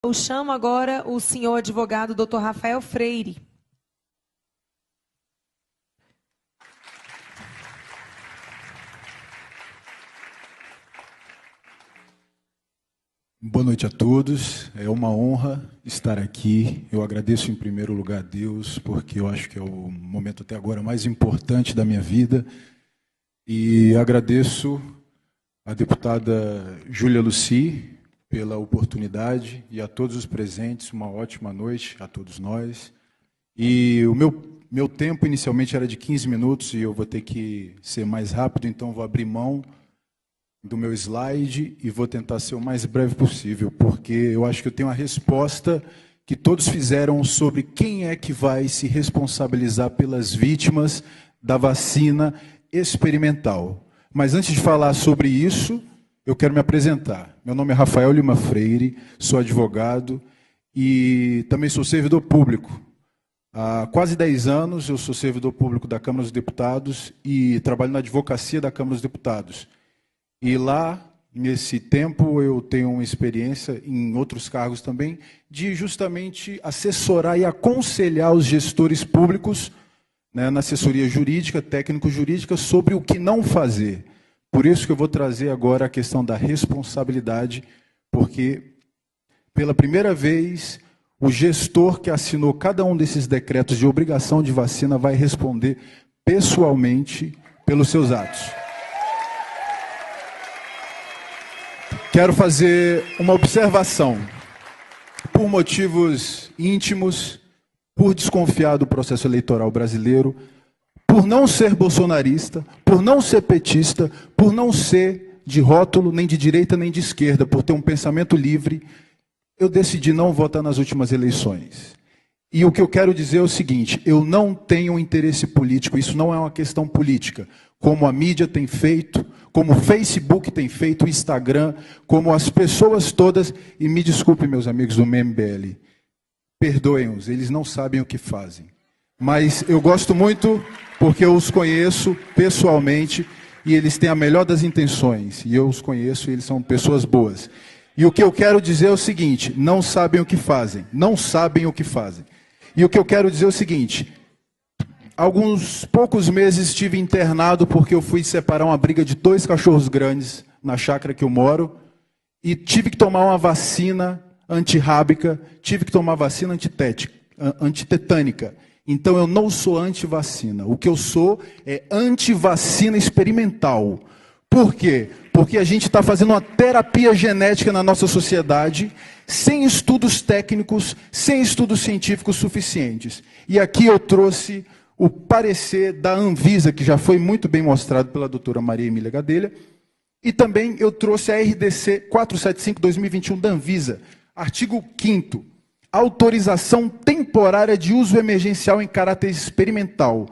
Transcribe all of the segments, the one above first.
Eu chamo agora o senhor advogado Dr. Rafael Freire. Boa noite a todos. É uma honra estar aqui. Eu agradeço em primeiro lugar a Deus, porque eu acho que é o momento até agora mais importante da minha vida. E agradeço a deputada Júlia Lucy pela oportunidade e a todos os presentes, uma ótima noite a todos nós. E o meu tempo inicialmente era de 15 minutos e eu vou ter que ser mais rápido, então vou abrir mão do meu slide e vou tentar ser o mais breve possível, porque eu acho que eu tenho a resposta que todos fizeram sobre quem é que vai se responsabilizar pelas vítimas da vacina experimental. Mas antes de falar sobre isso, eu quero me apresentar. Meu nome é Rafael Lima Freire, sou advogado e também sou servidor público. Há quase 10 anos eu sou servidor público da Câmara dos Deputados e trabalho na advocacia da Câmara dos Deputados. E lá, nesse tempo, eu tenho uma experiência, em outros cargos também, de justamente assessorar e aconselhar os gestores públicos, né, na assessoria jurídica, técnico-jurídica, sobre o que não fazer. Por isso que eu vou trazer agora a questão da responsabilidade, porque, pela primeira vez, o gestor que assinou cada um desses decretos de obrigação de vacina vai responder pessoalmente pelos seus atos. Quero fazer uma observação. Por motivos íntimos, por desconfiar do processo eleitoral brasileiro, por não ser bolsonarista, por não ser petista, por não ser de rótulo, nem de direita, nem de esquerda, por ter um pensamento livre, eu decidi não votar nas últimas eleições. E o que eu quero dizer é o seguinte, eu não tenho interesse político, isso não é uma questão política, como a mídia tem feito, como o Facebook tem feito, o Instagram, como as pessoas todas, e me desculpem meus amigos do MBL, perdoem-os, eles não sabem o que fazem. Mas eu gosto muito porque eu os conheço pessoalmente e eles têm a melhor das intenções, e eu os conheço e eles são pessoas boas. E o que eu quero dizer é o seguinte, não sabem o que fazem, não sabem o que fazem. E o que eu quero dizer é o seguinte, alguns poucos meses estive internado porque eu fui separar uma briga de 2 cachorros grandes na chácara que eu moro e tive que tomar uma vacina antirrábica, tive que tomar vacina antitetânica. Então eu não sou antivacina. O que eu sou é antivacina experimental. Por quê? Porque a gente está fazendo uma terapia genética na nossa sociedade sem estudos técnicos, sem estudos científicos suficientes. E aqui eu trouxe o parecer da Anvisa, que já foi muito bem mostrado pela doutora Maria Emília Gadelha, e também eu trouxe a RDC 475/2021 da Anvisa, artigo 5º, autorização temporária de uso emergencial em caráter experimental.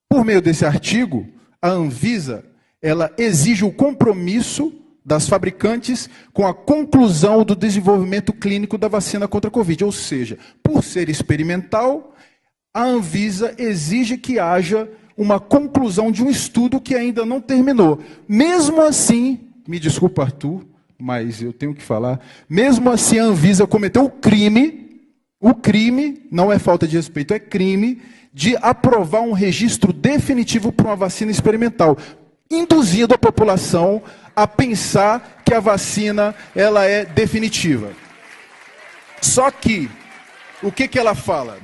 Por meio desse artigo, a Anvisa, ela exige o compromisso das fabricantes com a conclusão do desenvolvimento clínico da vacina contra a Covid, ou seja, por ser experimental, a Anvisa exige que haja uma conclusão de um estudo que ainda não terminou. Mesmo assim, me desculpa, Arthur, mas eu tenho que falar, mesmo assim a Anvisa cometeu o crime, não é falta de respeito, é crime, de aprovar um registro definitivo para uma vacina experimental, induzindo a população a pensar que a vacina ela é definitiva. Só que, o que ela fala?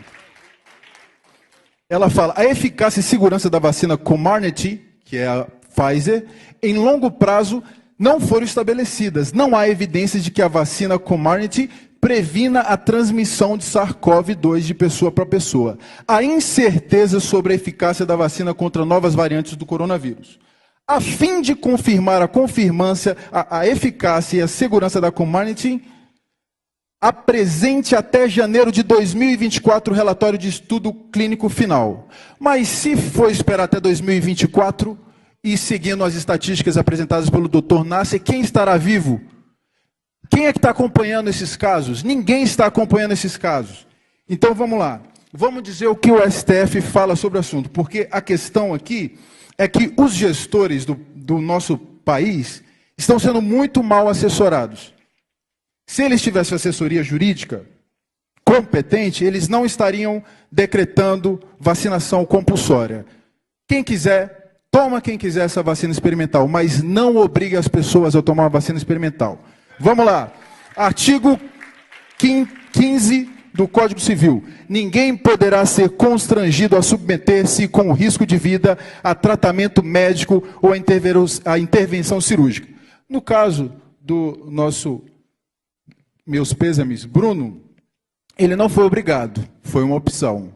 Ela fala, a eficácia e segurança da vacina Comirnaty, que é a Pfizer, em longo prazo não foram estabelecidas. Não há evidências de que a vacina Comirnaty previna a transmissão de SARS-CoV-2 de pessoa para pessoa. Há incerteza sobre a eficácia da vacina contra novas variantes do coronavírus. A fim de confirmar a eficácia e a segurança da Comirnaty, apresente até janeiro de 2024 o relatório de estudo clínico final. Mas se for esperar até 2024 e seguindo as estatísticas apresentadas pelo Dr. Nasser, quem estará vivo? Quem é que está acompanhando esses casos? Ninguém está acompanhando esses casos. Então vamos lá. Vamos dizer o que o STF fala sobre o assunto, porque a questão aqui é que os gestores do nosso país estão sendo muito mal assessorados. Se eles tivessem assessoria jurídica competente, eles não estariam decretando vacinação compulsória. Quem quiser, toma quem quiser essa vacina experimental, mas não obrigue as pessoas a tomar a vacina experimental. Vamos lá. Artigo 15 do Código Civil. Ninguém poderá ser constrangido a submeter-se com risco de vida a tratamento médico ou a intervenção cirúrgica. No caso do meus pêsames, Bruno, ele não foi obrigado, foi uma opção.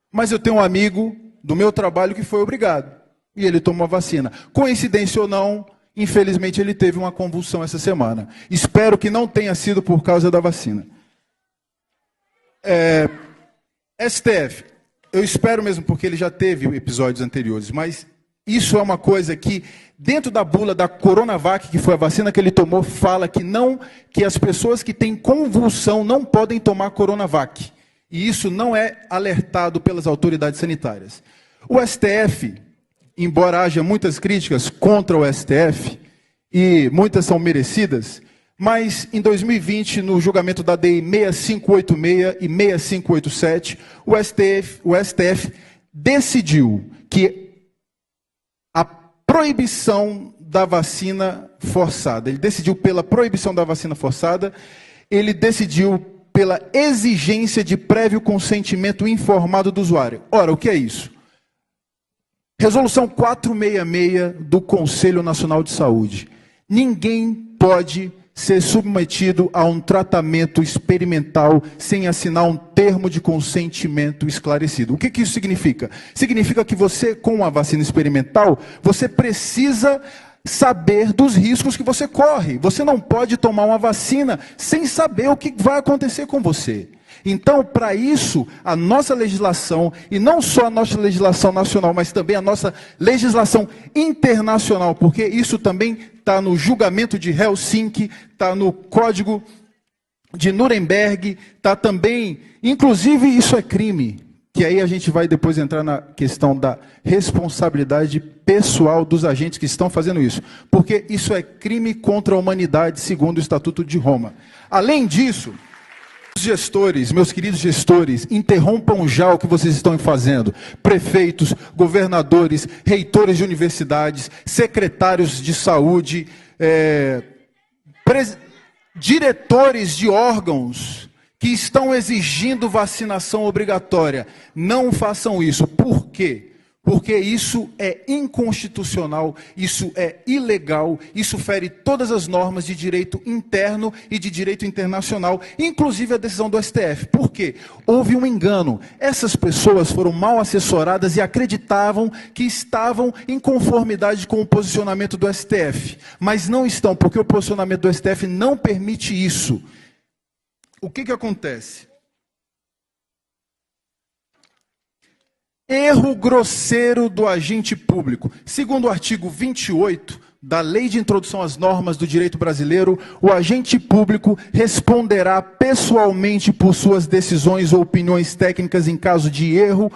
Mas eu tenho um amigo do meu trabalho que foi obrigado, e ele tomou a vacina. Coincidência ou não, infelizmente ele teve uma convulsão essa semana. Espero que não tenha sido por causa da vacina. STF, eu espero mesmo, porque ele já teve episódios anteriores, mas isso é uma coisa que, dentro da bula da Coronavac, que foi a vacina que ele tomou, fala que as pessoas que têm convulsão não podem tomar Coronavac. E isso não é alertado pelas autoridades sanitárias. O STF, embora haja muitas críticas contra o STF, e muitas são merecidas, mas em 2020, no julgamento da DI 6586 e 6587, o STF decidiu que a proibição da vacina forçada, ele decidiu pela proibição da vacina forçada, ele decidiu pela exigência de prévio consentimento informado do usuário. Ora, o que é isso? Resolução 466 do Conselho Nacional de Saúde. Ninguém pode ser submetido a um tratamento experimental sem assinar um termo de consentimento esclarecido. O que isso significa? Significa que você, com a vacina experimental, você precisa saber dos riscos que você corre. Você não pode tomar uma vacina sem saber o que vai acontecer com você. Então, para isso, a nossa legislação, e não só a nossa legislação nacional, mas também a nossa legislação internacional, porque isso também está no julgamento de Helsinki, está no Código de Nuremberg, está também, inclusive isso é crime, que aí a gente vai depois entrar na questão da responsabilidade pessoal dos agentes que estão fazendo isso, porque isso é crime contra a humanidade, segundo o Estatuto de Roma. Além disso, gestores, meus queridos gestores, interrompam já o que vocês estão fazendo. Prefeitos, governadores, reitores de universidades, secretários de saúde, diretores de órgãos que estão exigindo vacinação obrigatória. Não façam isso. Por quê? Porque isso é inconstitucional, isso é ilegal, isso fere todas as normas de direito interno e de direito internacional, inclusive a decisão do STF. Por quê? Houve um engano. Essas pessoas foram mal assessoradas e acreditavam que estavam em conformidade com o posicionamento do STF. Mas não estão, porque o posicionamento do STF não permite isso. O que acontece? Erro grosseiro do agente público. Segundo o artigo 28 da Lei de Introdução às Normas do Direito Brasileiro, o agente público responderá pessoalmente por suas decisões ou opiniões técnicas em caso de erro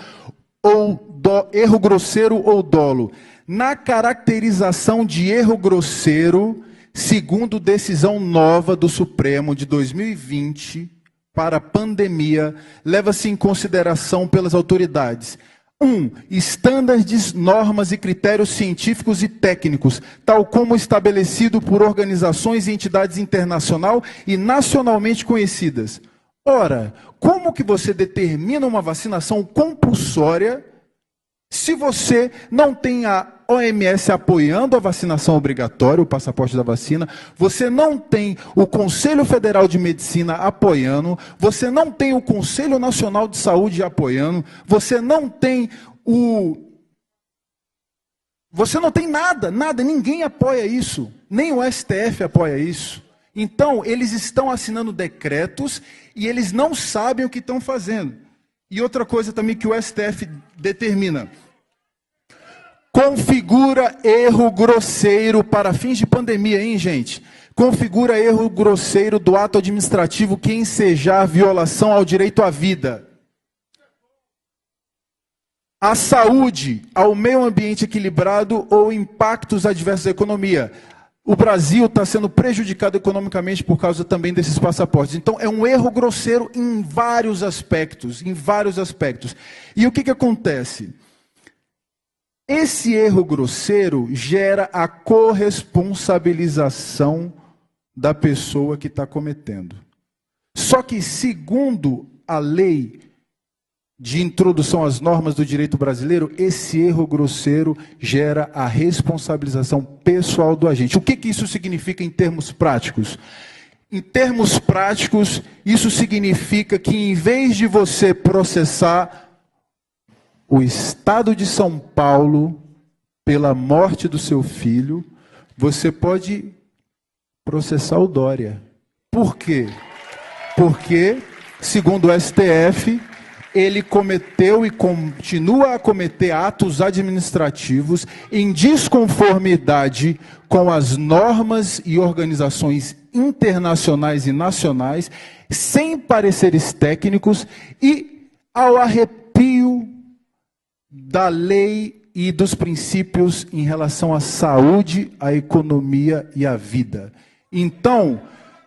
grosseiro ou dolo. Na caracterização de erro grosseiro, segundo decisão nova do Supremo de 2020, para a pandemia, leva-se em consideração pelas autoridades: 1. Estándares, normas e critérios científicos e técnicos, tal como estabelecido por organizações e entidades internacional e nacionalmente conhecidas. Ora, como que você determina uma vacinação compulsória se você não tem a OMS apoiando a vacinação obrigatória, o passaporte da vacina, você não tem o Conselho Federal de Medicina apoiando, você não tem o Conselho Nacional de Saúde apoiando, você não tem nada, ninguém apoia isso, nem o STF apoia isso. Então, eles estão assinando decretos e eles não sabem o que estão fazendo. E outra coisa também que o STF determina: configura erro grosseiro para fins de pandemia, hein, gente? Configura erro grosseiro do ato administrativo que ensejar violação ao direito à vida, à saúde, ao meio ambiente equilibrado ou impactos adversos à economia. o Brasil está sendo prejudicado economicamente por causa também desses passaportes. Então, é um erro grosseiro em vários aspectos, E o que acontece? Esse erro grosseiro gera a corresponsabilização da pessoa que está cometendo. Só que, segundo a lei de introdução às normas do direito brasileiro, esse erro grosseiro gera a responsabilização pessoal do agente. O que isso significa em termos práticos? Em termos práticos, isso significa que em vez de você processar o Estado de São Paulo pela morte do seu filho, você pode processar o Dória. Por quê? Porque, segundo o STF, ele cometeu e continua a cometer atos administrativos em desconformidade com as normas e organizações internacionais e nacionais, sem pareceres técnicos e ao arrepio da lei e dos princípios em relação à saúde, à economia e à vida. Então,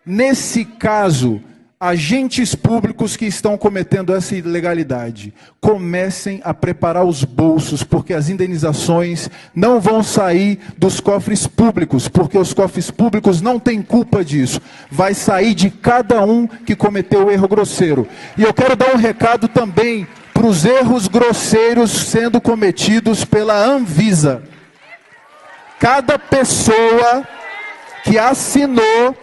nesse caso, agentes públicos que estão cometendo essa ilegalidade, comecem a preparar os bolsos, porque as indenizações não vão sair dos cofres públicos, porque os cofres públicos não têm culpa disso. Vai sair de cada um que cometeu o erro grosseiro. E eu quero dar um recado também para os erros grosseiros sendo cometidos pela Anvisa. Cada pessoa que assinou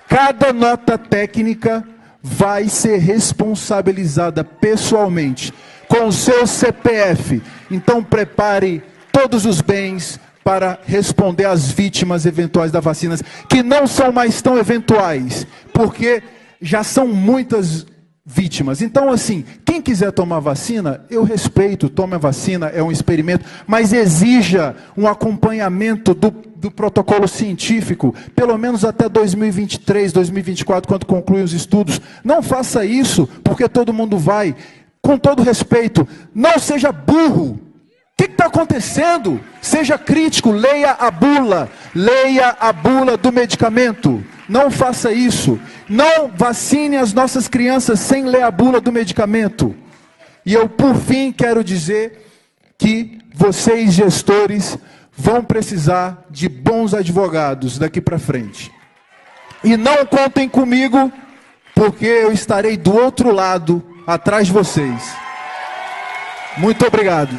cada nota técnica vai ser responsabilizada pessoalmente com o seu CPF. Então prepare todos os bens para responder às vítimas eventuais das vacinas, que não são mais tão eventuais, porque já são muitas vítimas. Então, assim, quem quiser tomar vacina, eu respeito, tome a vacina, é um experimento, mas exija um acompanhamento do protocolo científico, pelo menos até 2023, 2024, quando concluem os estudos. Não faça isso, porque todo mundo vai. Com todo respeito, não seja burro. O que está acontecendo? Seja crítico, leia a bula do medicamento. Não faça isso. Não vacine as nossas crianças sem ler a bula do medicamento. E eu, por fim, quero dizer que vocês, gestores, vão precisar de bons advogados daqui para frente. E não contem comigo, porque eu estarei do outro lado, atrás de vocês. Muito obrigado.